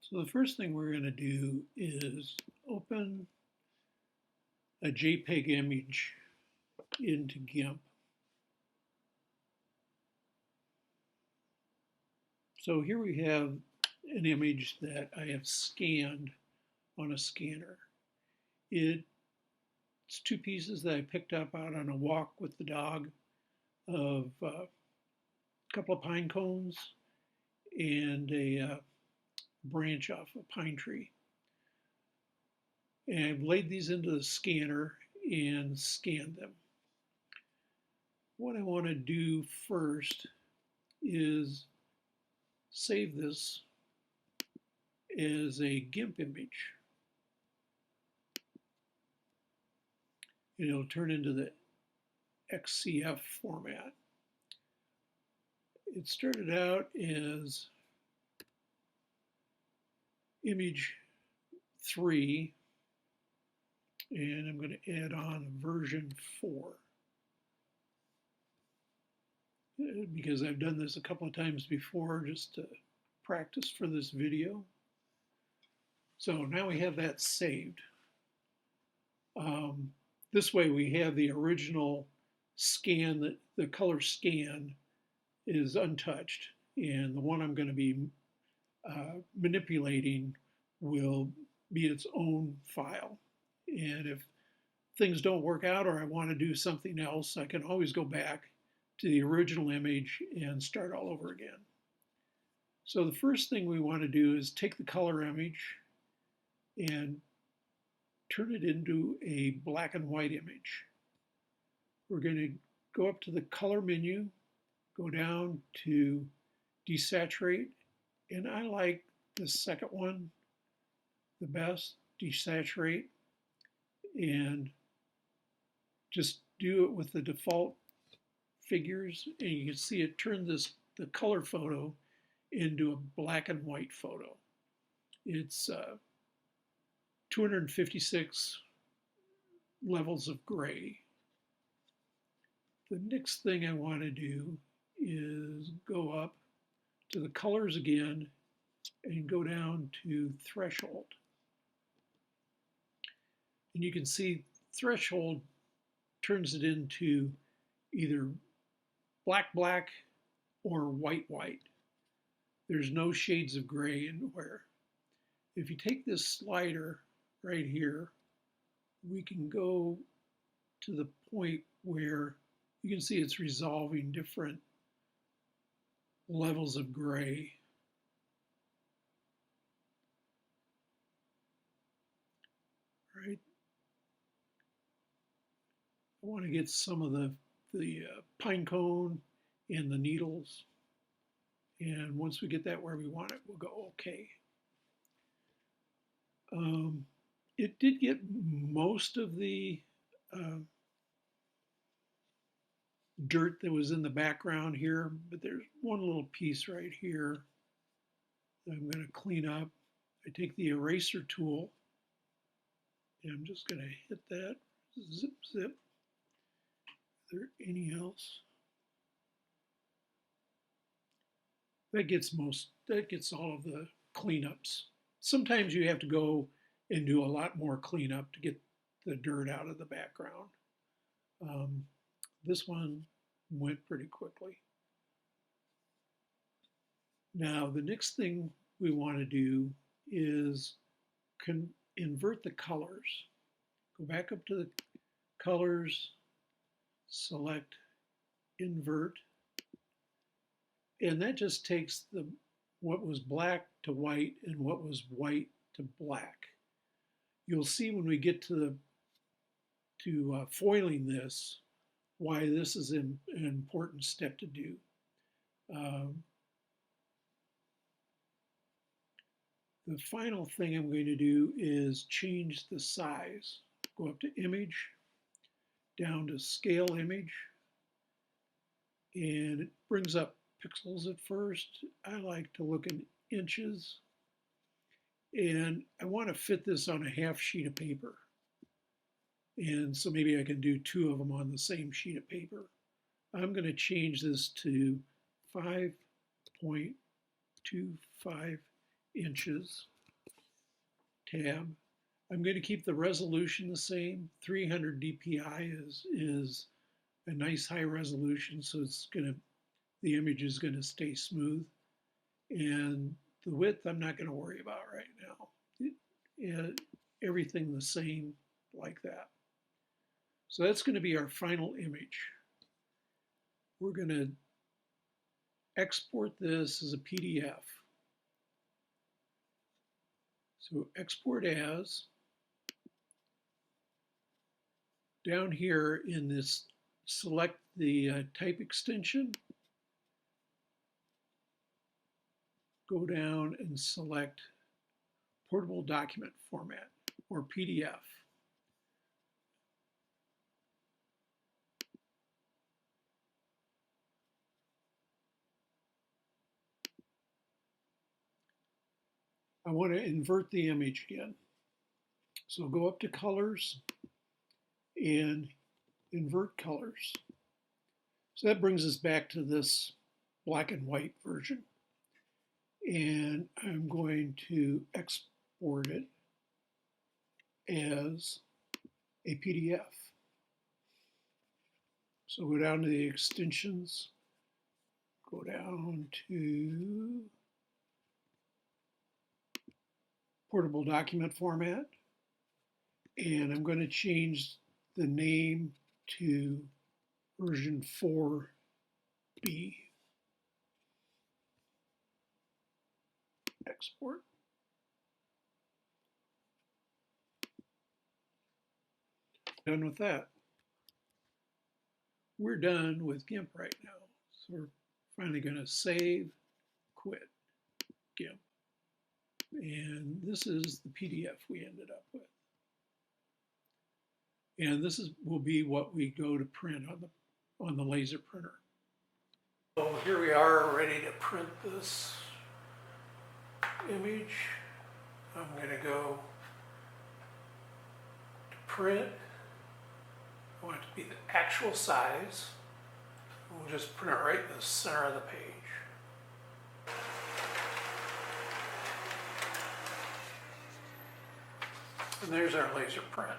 So the first thing we're going to do is open a JPEG image into Gimp. So here we have an image that I have scanned on a scanner. It's two pieces that I picked up out on a walk with the dog of a couple of pine cones and a branch off a pine tree. And I've laid these into the scanner and scanned them. What I want to do first is save this as a Gimp image. And it'll turn into the XCF format. It started out as image 3, and I'm going to add on version 4. Because I've done this a couple of times before just to practice for this video. So now we have that saved. This way we have the original scan, that the color scan is untouched, and the one I'm going to be manipulating will be its own file. And if things don't work out or I want to do something else, I can always go back to the original image and start all over again. So the first thing we want to do is take the color image and turn it into a black and white image. We're going to go up to the color menu, go down to desaturate, and I like the second one the best, desaturate, and just do it with the default figures, and you can see it turned the color photo into a black and white photo. It's 256 levels of gray. The next thing I want to do is go up to the colors again and go down to threshold. And you can see threshold turns it into either black black or white white. There's no shades of gray anywhere. If you take this slider right here, we can go to the point where you can see it's resolving different levels of gray. Right? I want to get some of the pine cone and the needles. And once we get that where we want it, we'll go okay. It did get most of the dirt that was in the background here, but there's one little piece right here that I'm going to clean up. I take the eraser tool and I'm just going to hit that, zip, zip. Is there any else? That gets all of the cleanups. Sometimes you have to go and do a lot more cleanup to get the dirt out of the background. This one went pretty quickly. Now the next thing we want to do is invert the colors. Go back up to the colors, select invert, and that just takes what was black to white and what was white to black. You'll see when we get to foiling this, why this is an important step to do. The final thing I'm going to do is change the size. Go up to image, down to scale image, and it brings up pixels at first. I like to look in inches, and I want to fit this on a half sheet of paper. And so maybe I can do 2 of them on the same sheet of paper. I'm going to change this to 5.25 inches. tab. I'm going to keep the resolution the same. 300 dpi is a nice high resolution, so the image is going to stay smooth. And the width I'm not going to worry about right now. Everything the same like that. So that's going to be our final image. We're going to export this as a PDF. So export as. Down here in this, select the type extension. Go down and select portable document format, or PDF. I want to invert the image again. So go up to Colors and Invert Colors. So that brings us back to this black and white version. And I'm going to export it as a PDF. So go down to the extensions, go down to portable document format, and I'm going to change the name to version 4B. Export. Done with that. We're done with Gimp right now. So we're finally going to save, quit Gimp. And this is the PDF we ended up with. And this will be what we go to print on the laser printer. So here we are, ready to print this image. I'm going to go to print. I want it to be the actual size. We'll just print it right in the center of the page. And there's our laser print.